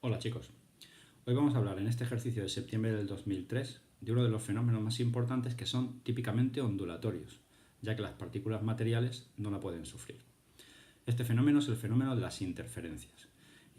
Hola chicos, hoy vamos a hablar en este ejercicio de septiembre del 2003 de uno de los fenómenos más importantes que son típicamente ondulatorios, ya que las partículas materiales no la pueden sufrir. Este fenómeno es el fenómeno de las interferencias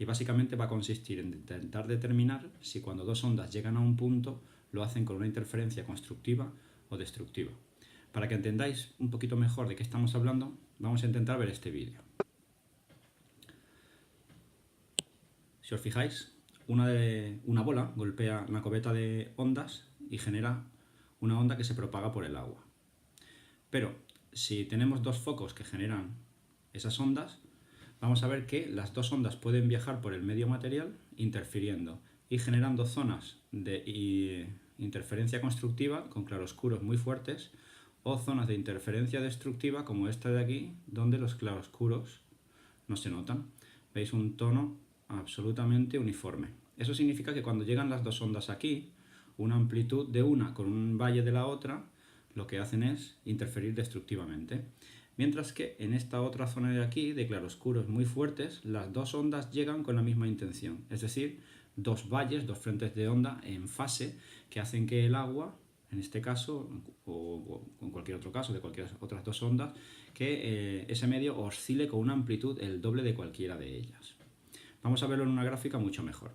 y básicamente va a consistir en intentar determinar si cuando dos ondas llegan a un punto lo hacen con una interferencia constructiva o destructiva. Para que entendáis un poquito mejor de qué estamos hablando, vamos a intentar ver este vídeo. Si os fijáis, una bola golpea una cubeta de ondas y genera una onda que se propaga por el agua. Pero si tenemos dos focos que generan esas ondas, vamos a ver que las dos ondas pueden viajar por el medio material interfiriendo y generando zonas de interferencia constructiva con claroscuros muy fuertes o zonas de interferencia destructiva como esta de aquí, donde los claroscuros no se notan. Veis un tono absolutamente uniforme. Eso significa que cuando llegan las dos ondas aquí, una amplitud de una con un valle de la otra, lo que hacen es interferir destructivamente. Mientras que en esta otra zona de aquí, de claroscuros muy fuertes, las dos ondas llegan con la misma intención, es decir, dos valles, dos frentes de onda en fase que hacen que el agua, en este caso, o en cualquier otro caso de cualquier otras dos ondas, que ese medio oscile con una amplitud el doble de cualquiera de ellas. Vamos a verlo en una gráfica mucho mejor.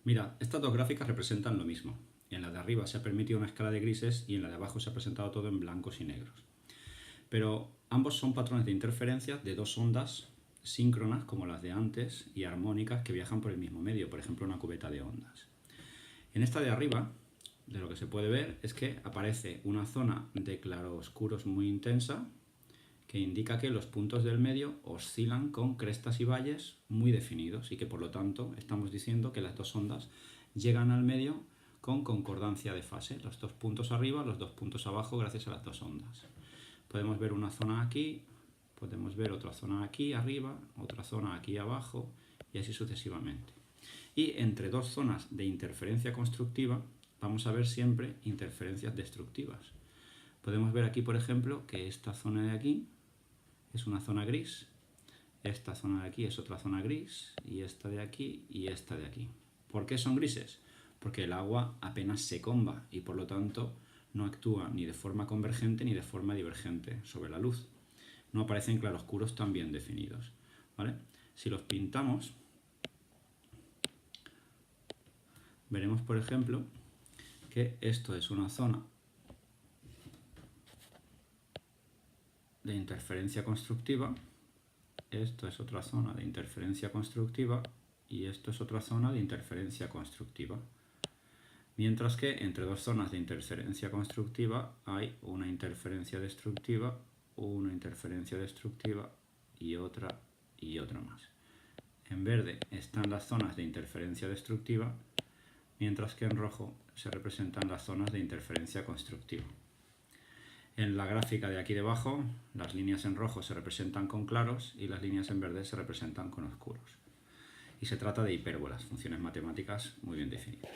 Mirad, estas dos gráficas representan lo mismo. En la de arriba se ha permitido una escala de grises y en la de abajo se ha presentado todo en blancos y negros. Pero ambos son patrones de interferencia de dos ondas síncronas como las de antes y armónicas que viajan por el mismo medio, por ejemplo una cubeta de ondas. En esta de arriba, de lo que se puede ver es que aparece una zona de claroscuros muy intensa que indica que los puntos del medio oscilan con crestas y valles muy definidos y que por lo tanto estamos diciendo que las dos ondas llegan al medio con concordancia de fase, los dos puntos arriba, los dos puntos abajo gracias a las dos ondas. Podemos ver una zona aquí, podemos ver otra zona aquí arriba, otra zona aquí abajo y así sucesivamente. Y entre dos zonas de interferencia constructiva vamos a ver siempre interferencias destructivas. Podemos ver aquí, por ejemplo, que esta zona de aquí es una zona gris, esta zona de aquí es otra zona gris, y esta de aquí y esta de aquí. ¿Por qué son grises? Porque el agua apenas se comba y por lo tanto no actúa ni de forma convergente ni de forma divergente sobre la luz. No aparecen claroscuros tan bien definidos, ¿vale? Si los pintamos, veremos, por ejemplo, que esto es una zona de interferencia constructiva, esto es otra zona de interferencia constructiva y esto es otra zona de interferencia constructiva. Mientras que entre dos zonas de interferencia constructiva hay una interferencia destructiva y otra más. En verde están las zonas de interferencia destructiva, mientras que en rojo se representan las zonas de interferencia constructiva. En la gráfica de aquí debajo, las líneas en rojo se representan con claros y las líneas en verde se representan con oscuros. Y se trata de hipérbolas, funciones matemáticas muy bien definidas.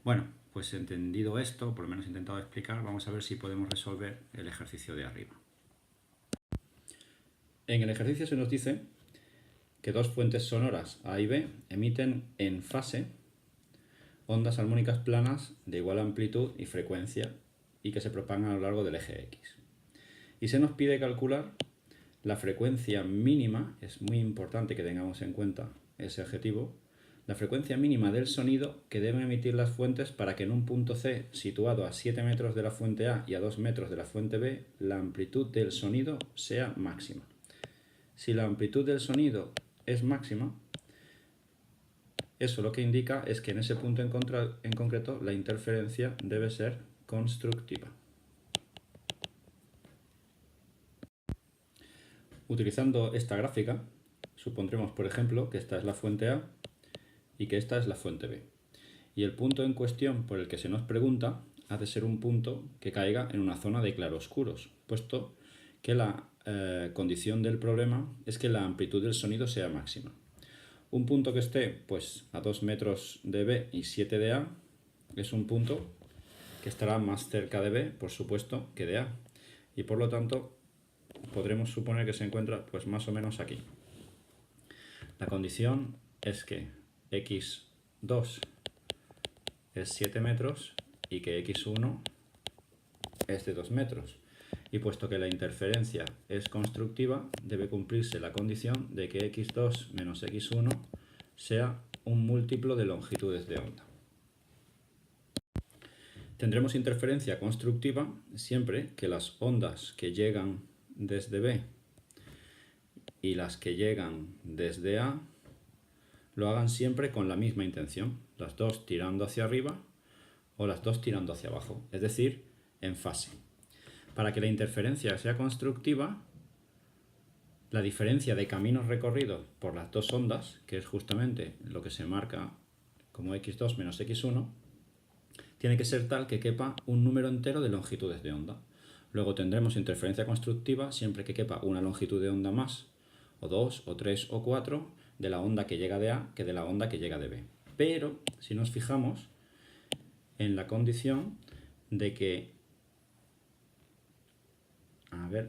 Bueno, pues entendido esto, por lo menos he intentado explicar, vamos a ver si podemos resolver el ejercicio de arriba. En el ejercicio se nos dice que dos fuentes sonoras A y B emiten en fase ondas armónicas planas de igual amplitud y frecuencia y que se propagan a lo largo del eje X. Y se nos pide calcular la frecuencia mínima, es muy importante que tengamos en cuenta ese objetivo, la frecuencia mínima del sonido que deben emitir las fuentes para que en un punto C situado a 7 metros de la fuente A y a 2 metros de la fuente B, la amplitud del sonido sea máxima. Si la amplitud del sonido es máxima, eso lo que indica es que en ese punto en concreto la interferencia debe ser constructiva. Utilizando esta gráfica, supondremos, por ejemplo, que esta es la fuente A y que esta es la fuente B. Y el punto en cuestión por el que se nos pregunta ha de ser un punto que caiga en una zona de claroscuros, puesto que la condición del problema es que la amplitud del sonido sea máxima. Un punto que esté pues, a 2 metros de B y 7 de A es un punto que estará más cerca de B, por supuesto, que de A. Y por lo tanto podremos suponer que se encuentra pues más o menos aquí. La condición es que x2 es 7 metros y que x1 es de 2 metros. Y puesto que la interferencia es constructiva, debe cumplirse la condición de que x2 menos x1 sea un múltiplo de longitudes de onda. Tendremos interferencia constructiva siempre que las ondas que llegan desde B y las que llegan desde A lo hagan siempre con la misma intención, las dos tirando hacia arriba o las dos tirando hacia abajo, es decir, en fase. Para que la interferencia sea constructiva, la diferencia de caminos recorridos por las dos ondas, que es justamente lo que se marca como x2 menos x1, tiene que ser tal que quepa un número entero de longitudes de onda. Luego tendremos interferencia constructiva siempre que quepa una longitud de onda más, o 2, o 3, o 4, de la onda que llega de A que de la onda que llega de B. Pero, si nos fijamos en la condición de que,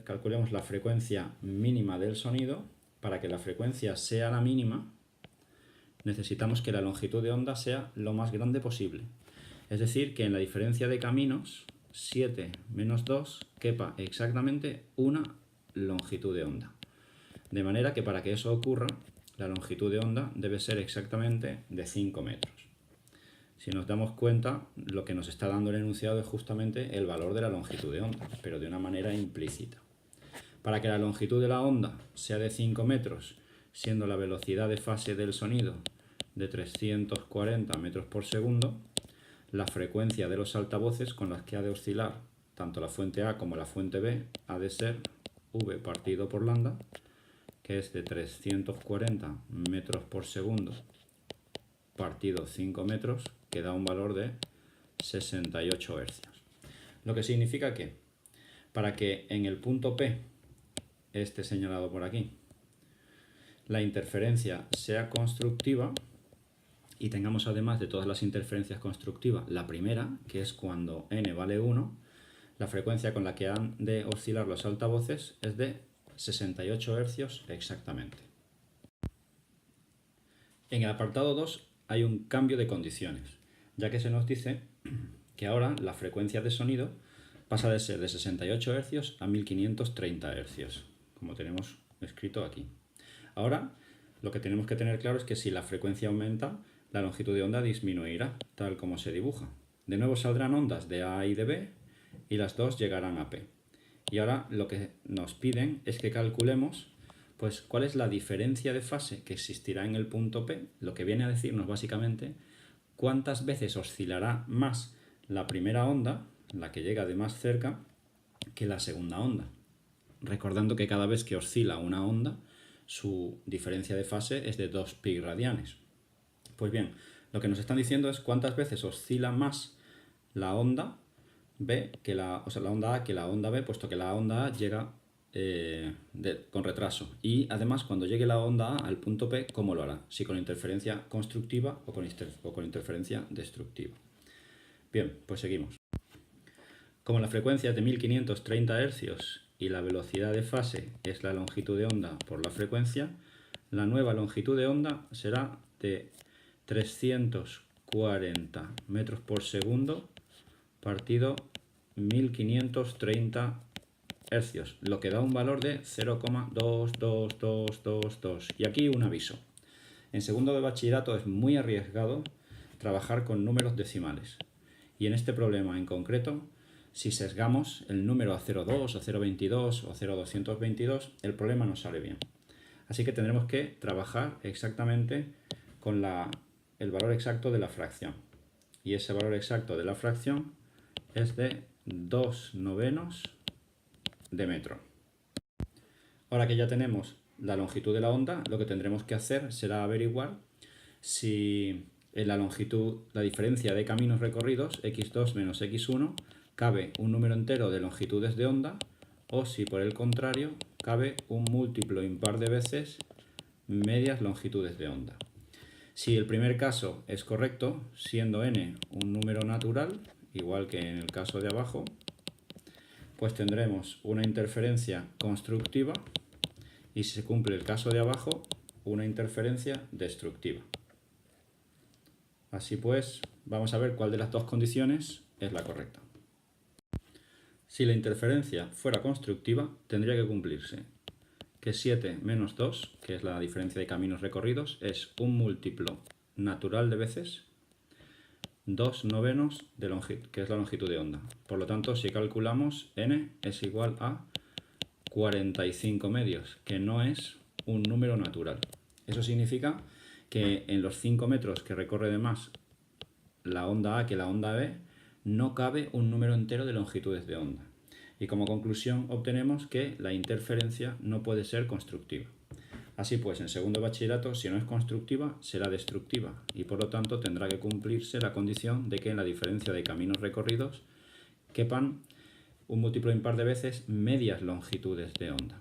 calculemos la frecuencia mínima del sonido, para que la frecuencia sea la mínima, necesitamos que la longitud de onda sea lo más grande posible. Es decir, que en la diferencia de caminos, 7 menos 2 quepa exactamente una longitud de onda. De manera que para que eso ocurra, la longitud de onda debe ser exactamente de 5 metros. Si nos damos cuenta, lo que nos está dando el enunciado es justamente el valor de la longitud de onda, pero de una manera implícita. Para que la longitud de la onda sea de 5 metros, siendo la velocidad de fase del sonido de 340 metros por segundo, la frecuencia de los altavoces con las que ha de oscilar tanto la fuente A como la fuente B ha de ser V partido por lambda, que es de 340 metros por segundo partido 5 metros, que da un valor de 68 hercios. Lo que significa que para que en el punto P, este señalado por aquí, la interferencia sea constructiva, y tengamos además de todas las interferencias constructivas, la primera, que es cuando n vale 1, la frecuencia con la que han de oscilar los altavoces es de 68 hercios exactamente. En el apartado 2 hay un cambio de condiciones, ya que se nos dice que ahora la frecuencia de sonido pasa de ser de 68 hercios a 1530 hercios, como tenemos escrito aquí. Ahora, lo que tenemos que tener claro es que si la frecuencia aumenta, la longitud de onda disminuirá, tal como se dibuja. De nuevo saldrán ondas de A y de B, y las dos llegarán a P. Y ahora lo que nos piden es que calculemos pues, cuál es la diferencia de fase que existirá en el punto P, lo que viene a decirnos básicamente cuántas veces oscilará más la primera onda, la que llega de más cerca, que la segunda onda. Recordando que cada vez que oscila una onda, su diferencia de fase es de 2 pi radianes. Pues bien, lo que nos están diciendo es cuántas veces oscila más la onda B que la onda A que la onda B, puesto que la onda A llega con retraso. Y además, cuando llegue la onda A al punto P, ¿cómo lo hará? Si con interferencia constructiva o con interferencia destructiva. Bien, pues seguimos. Como la frecuencia es de 1530 hercios y la velocidad de fase es la longitud de onda por la frecuencia, la nueva longitud de onda será de 340 metros por segundo partido 1530 hercios, lo que da un valor de 0,22222. Y aquí un aviso. En segundo de bachillerato es muy arriesgado trabajar con números decimales. Y en este problema en concreto, si sesgamos el número a 0,2, a 0,22 o 0,222, el problema no sale bien. Así que tendremos que trabajar exactamente con el valor exacto de la fracción. Y ese valor exacto de la fracción es de 2/9 de metro. Ahora que ya tenemos la longitud de la onda, lo que tendremos que hacer será averiguar si en la diferencia de caminos recorridos, x2 menos x1, cabe un número entero de longitudes de onda, o si por el contrario cabe un múltiplo impar de veces medias longitudes de onda. Si el primer caso es correcto, siendo n un número natural, igual que en el caso de abajo, pues tendremos una interferencia constructiva y si se cumple el caso de abajo, una interferencia destructiva. Así pues, vamos a ver cuál de las dos condiciones es la correcta. Si la interferencia fuera constructiva, tendría que cumplirse que 7 menos 2, que es la diferencia de caminos recorridos, es un múltiplo natural de veces 2 novenos de longitud, que es la longitud de onda. Por lo tanto, si calculamos, n es igual a 45 medios, que no es un número natural. Eso significa que en los 5 metros que recorre de más la onda A que la onda B, no cabe un número entero de longitudes de onda. Y como conclusión obtenemos que la interferencia no puede ser constructiva. Así pues, en segundo bachillerato, si no es constructiva, será destructiva y por lo tanto tendrá que cumplirse la condición de que en la diferencia de caminos recorridos quepan un múltiplo impar de veces medias longitudes de onda.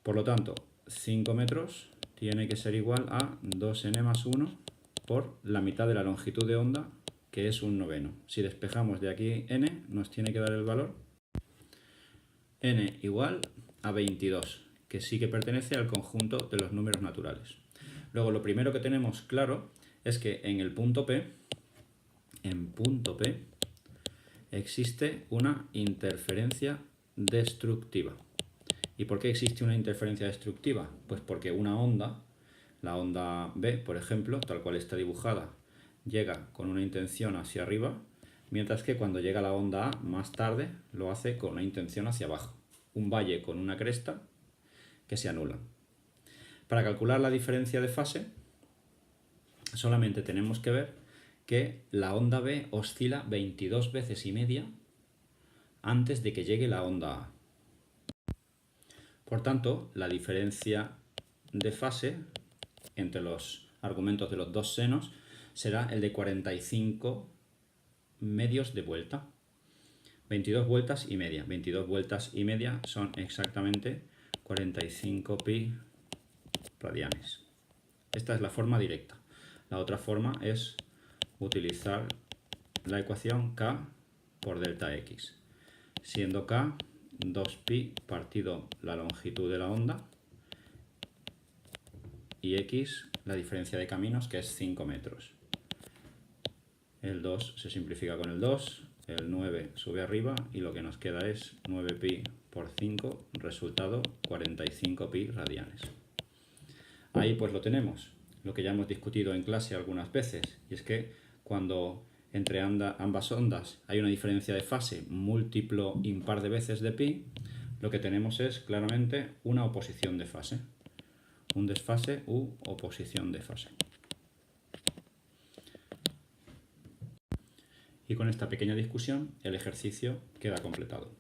Por lo tanto, 5 metros tiene que ser igual a 2n más 1 por la mitad de la longitud de onda, que es un noveno. Si despejamos de aquí n, nos tiene que dar el valor n igual a 22, que sí que pertenece al conjunto de los números naturales. Luego, lo primero que tenemos claro es que en el punto P, existe una interferencia destructiva. ¿Y por qué existe una interferencia destructiva? Pues porque una onda, la onda B, por ejemplo, tal cual está dibujada, llega con una intención hacia arriba, mientras que cuando llega la onda A, más tarde, lo hace con una intención hacia abajo. Un valle con una cresta que se anula. Para calcular la diferencia de fase, solamente tenemos que ver que la onda B oscila 22 veces y media antes de que llegue la onda A. Por tanto, la diferencia de fase entre los argumentos de los dos senos será el de 45 medios de vuelta. 22 vueltas y media. 22 vueltas y media son exactamente 45 pi radianes. Esta es la forma directa. La otra forma es utilizar la ecuación K por delta X, siendo K 2pi partido la longitud de la onda y X la diferencia de caminos, que es 5 metros. El 2 se simplifica con el 2, el 9 sube arriba y lo que nos queda es 9pi por 5, resultado 45 pi radianes. Ahí pues lo tenemos, lo que ya hemos discutido en clase algunas veces, y es que cuando entre ambas ondas hay una diferencia de fase múltiplo impar de veces de pi, lo que tenemos es claramente una oposición de fase, un desfase u oposición de fase. Y con esta pequeña discusión el ejercicio queda completado.